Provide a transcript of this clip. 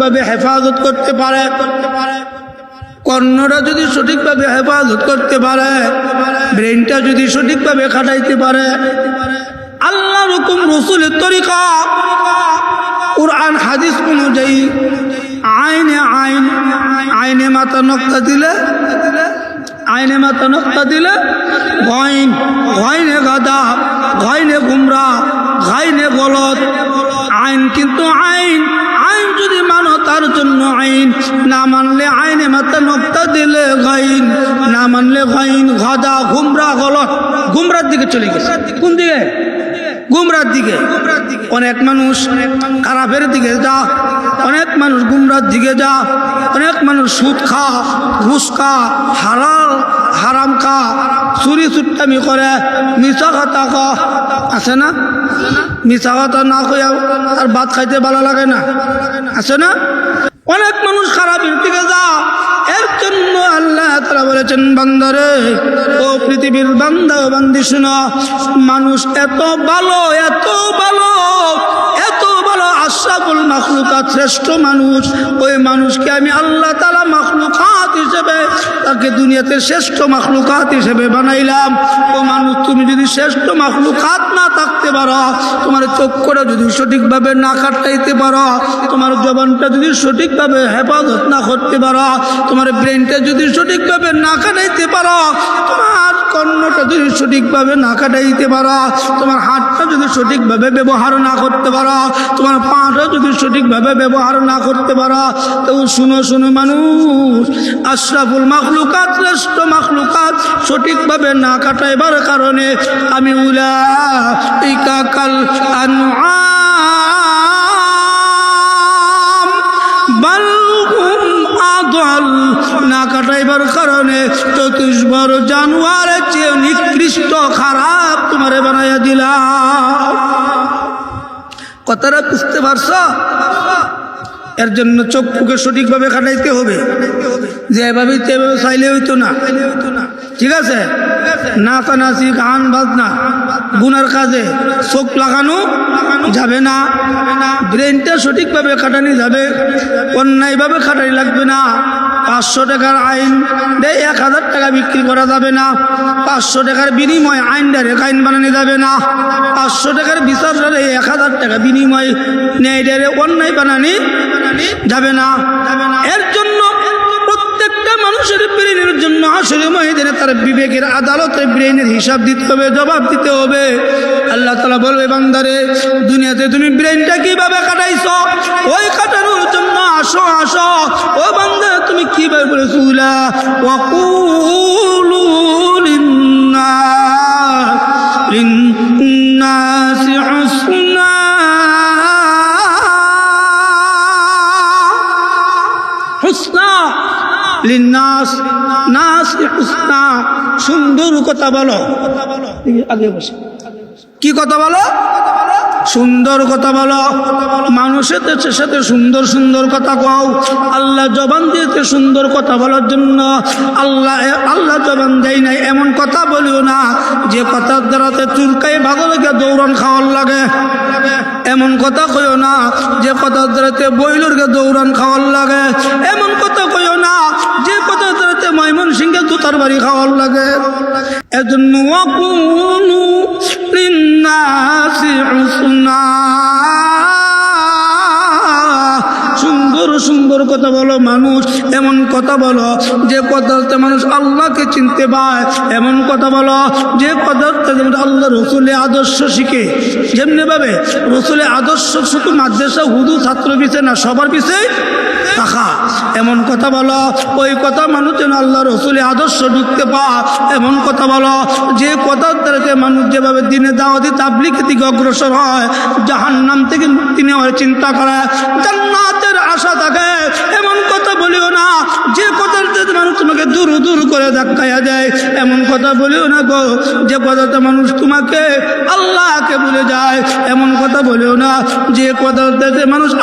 সঠিকভাবে হেফাজত করতে পারে, কর্ণটা যদি সঠিকভাবে হেফাজত করতে পারে, ব্রেনটা যদি সঠিকভাবে খাটাইতে পারে, আল্লাহর হুকুম রাসূলের তরিকা কুরআন হাদিস অনুযায়ী আইনে মাথা নক্তা দিলে, আইনে মাথা নক্তা দিলে ঘাইনে গাদা, ঘাইনে গুমরা, ঘাইনে গলত। আইন কিন্তু আইন যদি মানো তার জন্য আইন, না মানলে আইনে মাথা নক্তা দিলে গাইন, না মানলে গাইন, গাদা, গুমরা, গলত। গুমরার দিকে চলে গেছে। কোন দিকে? গুমরার দিকে। অনেক মানুষ খারাপের দিকে যা, অনেক মানুষ গুমরার দিকে যা, অনেক মানুষ সুদ খা, ঘুষ খা, হালাল হারাম খা, চুরি চুট্টামি করে, মিছা কথা ক, আছে না? মিছা কথা না কইয়া আর ভাত খাইতে ভালো লাগে না, আছে না? অনেক মানুষ খারাপের দিকে যা। এর জন্য আল্লাহ তাআলা বলেছেন, বান্দারে, ও পৃথিবীর বান্দা ও বান্দি শুনো, মানুষ এত ভালো, এত ভালো, এত ভালো, আশরাফুল মাখলুকাত, শ্রেষ্ঠ মানুষ। ওই মানুষকে আমি আল্লাহ তাআলা মাখলুকাত হিসেবে, তাকে দুনিয়াতে শ্রেষ্ঠ মাখলুকাত হিসেবে বানাইলাম। ও মানুষ, তুমি যদি শ্রেষ্ঠ মাখলুকাত না থাকতে পারো, তোমার চক্ষুটা যদি সঠিকভাবে না কাটাইতে পারো, তোমার জবানটা যদি সঠিকভাবে হেফাজত না করতে পারো, তোমার ব্রেনটা যদি সঠিকভাবে না কাটাইতে পারো, তোমার কর্ণটা যদি সঠিকভাবে না কাটাইতে পারো, তোমার হাতটা যদি সঠিকভাবে ব্যবহার না করতে পারো, তোমার পাটা যদি সঠিকভাবে ব্যবহার না করতে পারো, তো শুনো শুনো মানুষ, আশরাফুল মাখলুকাত, শ্রেষ্ঠ মাখলুকাত সঠিকভাবে না কাটাইবার কারণে আমি উলাইকা কাল আনআম বাল হুম আদাল, না কাটাইবার কারণে 34 বড় জানোয়ারের চেয়ে নিকৃষ্ট, খারাপ তোমারে বানাইয়া দিলাম। কথাটা বুঝতে পারছো? এর জন্য চক্ষুকে সঠিকভাবে খাটাইতে হবে, যে এভাবে চাইলে হইতো না, ঠিক আছে? নাচানাচি, গান বাজনা, গুনার কাজে চোখ লাগানো যাবে না। ব্রেনটা সঠিকভাবে খাটানি যাবে, অন্যায়ভাবে খাটানি লাগবে না। 500 টাকার আইন 1000 টাকা বিক্রি করা যাবে না। 500 টাকার বিনিময়ে আইন ডাইরেক্ট আইন বানানো যাবে না। 500 টাকার বিচার 1000 টাকা বিনিময়ে ন্যায় ডাইরেক্ট অন্যায় বানানি যাবে না। এর জন্য প্রত্যেকটা মানুষের ব্রেনের জন্য আসলে ময়দানে তার বিবেকের আদালতে ব্রেনের হিসাব দিতে হবে, জবাব দিতে হবে। আল্লাহ তাআলা বলবে, বান্দারে, দুনিয়াতে তুমি ব্রেনটা কিভাবে কাটাইছো, ওই কাটানোর জন্য আসো আসো। ও বান্দা, তুমি কিভাবে বলেছো, ওয়াকুলু লিন্নাসি হুসনা, হুসনা লিন্নাস, নাসি হুসনা, সুন্দর কথা বলো। আগে বসে, কি কথা বলো? সুন্দর কথা বলো। মানুষের সাথে সুন্দর সুন্দর কথা কও। আল্লাহ জবান দিয়েছে সুন্দর কথা বলার জন্য। আল্লাহ জবান দেয় নাই এমন কথা বলিও না যে কথার দ্বারাতে চুলকাই ভাগলকে দৌড়ান খাওয়ার লাগে। এমন কথা কইও না যে কথার দ্বারাতে বইলুরকে দৌড়ান খাওয়ার লাগে। এমন কথা কইও না যে কথার দ্বারাতে ময়মনসিংহে জুতার বাড়ি খাওয়ার লাগে। এজন্য ওয়াকুলু লিন্নাসি হুসনা, সুন্দর সুন্দর কথা বলো। মানুষ এমন কথা বলো যে কথাতে মানুষ আল্লাহকে চিনতে পায়। এমন কথা বলো যে কথাতে আল্লাহ রসুলের আদর্শ শিখে। যেমনি ভাবে রসুলের আদর্শ শুধু মাদ্রাসা হুদু ছাত্র পিছে না, সবার পিছে থাকা। এমন কথা বলো, ওই কথা মানুষ যেন আল্লাহ রসুলের আদর্শ ঢুকতে পায়। এমন কথা বলো যে কথার দ্বারা মানুষ যেভাবে দিনে দাওয়াতি তাবলীগের দিকে অগ্রসর হয়, জাহান্নাম থেকে মুক্তি নেওয়ার চিন্তা করে, জান্নাতের আশা থাকে। এমন কথা বলিও না যে কথার দ্বারা মানুষ তোমাকে দূর দূর করে ধাক্কাইয়া দেয়। এমন কথা বলিও না গো যে কথাতে মানুষ তোমাকে আল্লাহকে ভুলে যায়। এমন কথা বলিও না যে কথার দ্বারা মানুষ